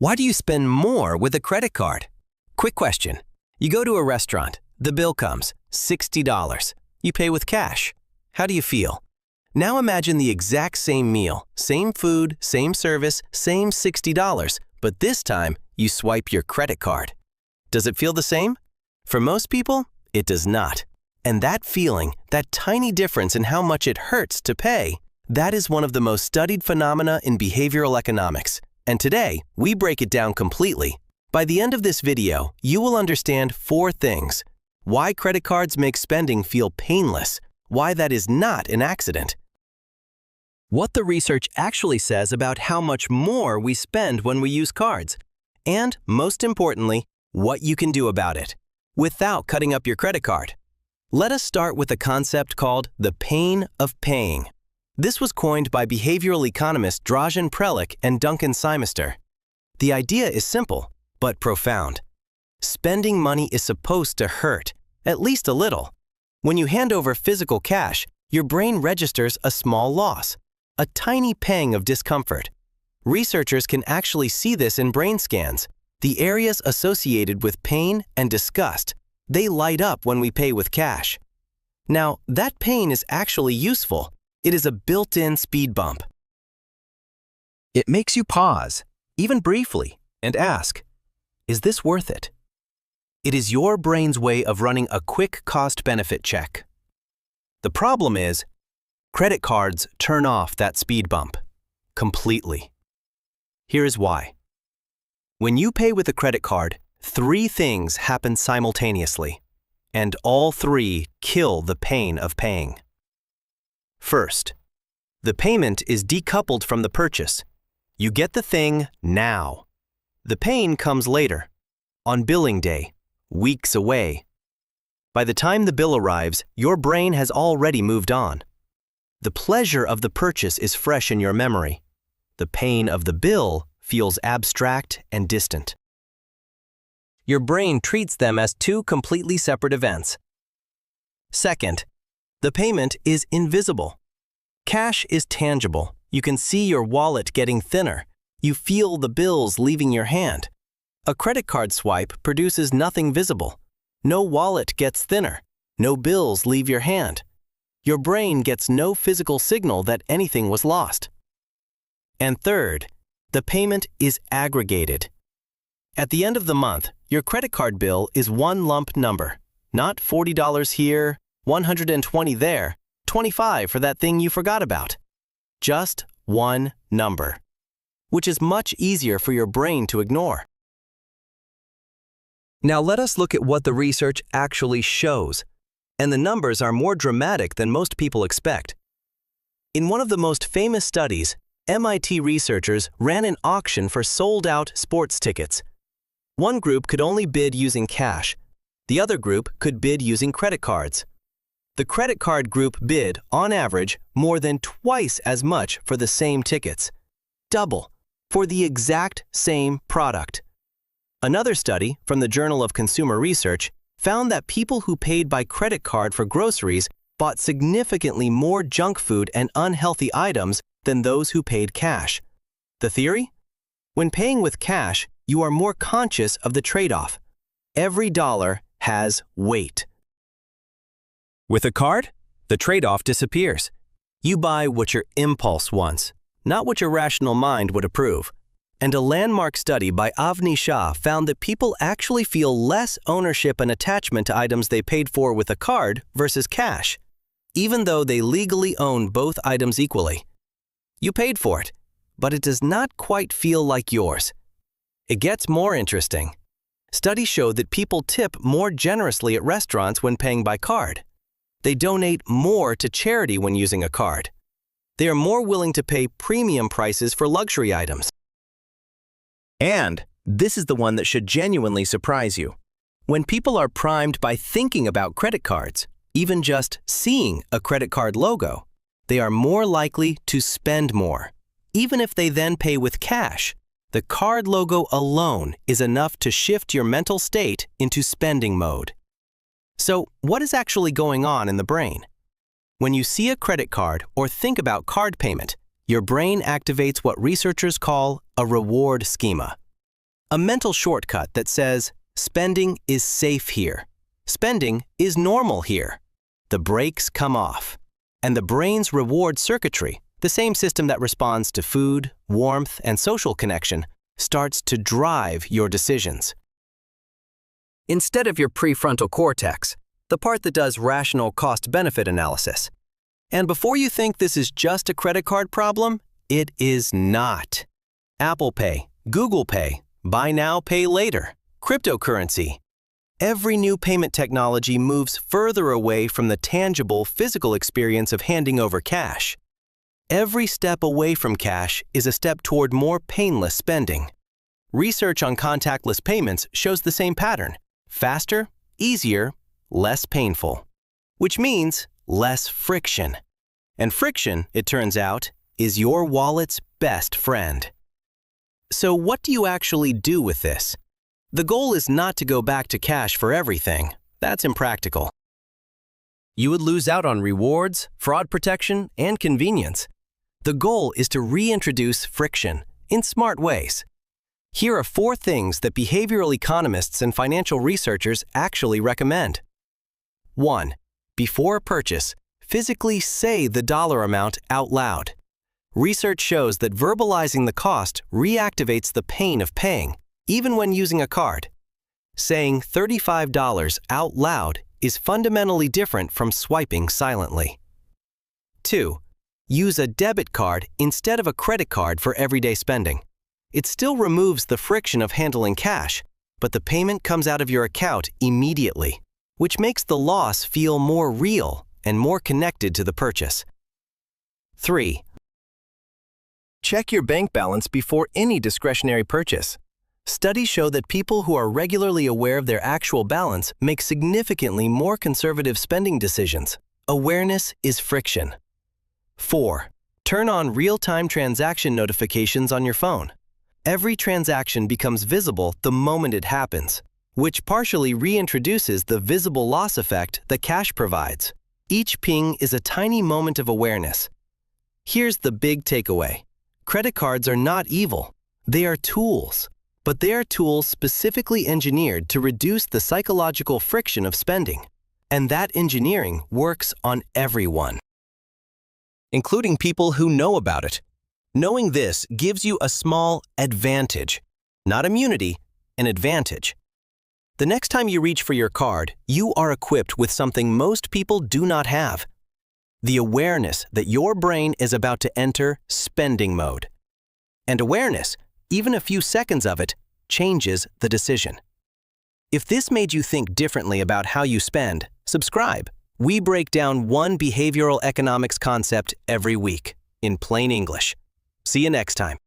Why do you spend more with a credit card? Quick question. You go to a restaurant. The bill comes, $60. You pay with cash. How do you feel? Now imagine the exact same meal, same food, same service, same $60, but this time you swipe your credit card. Does it feel the same? For most people, it does not. And that feeling, that tiny difference in how much it hurts to pay, that is one of the most studied phenomena in behavioral economics. And today, we break it down completely. By the end of this video, you will understand 4 things. Why credit cards make spending feel painless, why that is not an accident, what the research actually says about how much more we spend when we use cards, and most importantly, what you can do about it without cutting up your credit card. Let us start with a concept called the pain of paying. This was coined by behavioral economists Dražen Prelec and Duncan Simister. The idea is simple, but profound. Spending money is supposed to hurt, at least a little. When you hand over physical cash, your brain registers a small loss, a tiny pang of discomfort. Researchers can actually see this in brain scans. The areas associated with pain and disgust, they light up when we pay with cash. Now, that pain is actually useful. It is a built-in speed bump. It makes you pause, even briefly, and ask, is this worth it? It is your brain's way of running a quick cost-benefit check. The problem is, credit cards turn off that speed bump completely. Here is why. When you pay with a credit card, 3 things happen simultaneously, and all 3 kill the pain of paying. First, the payment is decoupled from the purchase. You get the thing now. The pain comes later, on billing day, weeks away. By the time the bill arrives, your brain has already moved on. The pleasure of the purchase is fresh in your memory. The pain of the bill feels abstract and distant. Your brain treats them as 2 completely separate events. Second, the payment is invisible. Cash is tangible. You can see your wallet getting thinner. You feel the bills leaving your hand. A credit card swipe produces nothing visible. No wallet gets thinner. No bills leave your hand. Your brain gets no physical signal that anything was lost. And third, the payment is aggregated. At the end of the month, your credit card bill is one lump number, not $40 here, $120 there, $25 for that thing you forgot about. Just one number, which is much easier for your brain to ignore. Now let us look at what the research actually shows, and the numbers are more dramatic than most people expect. In one of the most famous studies, MIT researchers ran an auction for sold-out sports tickets. One group could only bid using cash. The other group could bid using credit cards. The credit card group bid, on average, more than twice as much for the same tickets. Double, for the exact same product. Another study from the Journal of Consumer Research found that people who paid by credit card for groceries bought significantly more junk food and unhealthy items than those who paid cash. The theory? When paying with cash, you are more conscious of the trade-off. Every dollar has weight. With a card, the trade-off disappears. You buy what your impulse wants, not what your rational mind would approve. And a landmark study by Avni Shah found that people actually feel less ownership and attachment to items they paid for with a card versus cash, even though they legally own both items equally. You paid for it, but it does not quite feel like yours. It gets more interesting. Studies show that people tip more generously at restaurants when paying by card. They donate more to charity when using a card. They are more willing to pay premium prices for luxury items. And this is the one that should genuinely surprise you. When people are primed by thinking about credit cards, even just seeing a credit card logo, they are more likely to spend more. Even if they then pay with cash, the card logo alone is enough to shift your mental state into spending mode. So, what is actually going on in the brain? When you see a credit card or think about card payment, your brain activates what researchers call a reward schema. A mental shortcut that says, spending is safe here. Spending is normal here. The brakes come off. And the brain's reward circuitry, the same system that responds to food, warmth, and social connection, starts to drive your decisions. Instead of your prefrontal cortex, the part that does rational cost-benefit analysis. And before you think this is just a credit card problem, it is not. Apple Pay, Google Pay, buy now, pay later, cryptocurrency. Every new payment technology moves further away from the tangible, physical experience of handing over cash. Every step away from cash is a step toward more painless spending. Research on contactless payments shows the same pattern: faster, easier, less painful. Which means less friction. And friction, it turns out, is your wallet's best friend. So what do you actually do with this? The goal is not to go back to cash for everything. That's impractical. You would lose out on rewards, fraud protection, and convenience. The goal is to reintroduce friction in smart ways. Here are 4 things that behavioral economists and financial researchers actually recommend. 1. Before a purchase, physically say the dollar amount out loud. Research shows that verbalizing the cost reactivates the pain of paying, even when using a card. Saying $35 out loud is fundamentally different from swiping silently. 2. Use a debit card instead of a credit card for everyday spending. It still removes the friction of handling cash, but the payment comes out of your account immediately, which makes the loss feel more real and more connected to the purchase. 3. Check your bank balance before any discretionary purchase. Studies show that people who are regularly aware of their actual balance make significantly more conservative spending decisions. Awareness is friction. 4. Turn on real-time transaction notifications on your phone. Every transaction becomes visible the moment it happens, which partially reintroduces the visible loss effect that cash provides. Each ping is a tiny moment of awareness. Here's the big takeaway. Credit cards are not evil. They are tools. But they are tools specifically engineered to reduce the psychological friction of spending. And that engineering works on everyone, including people who know about it. Knowing this gives you a small advantage, not immunity, an advantage. The next time you reach for your card, you are equipped with something most people do not have: the awareness that your brain is about to enter spending mode. And awareness, even a few seconds of it, changes the decision. If this made you think differently about how you spend, subscribe. We break down one behavioral economics concept every week in plain English. See you next time.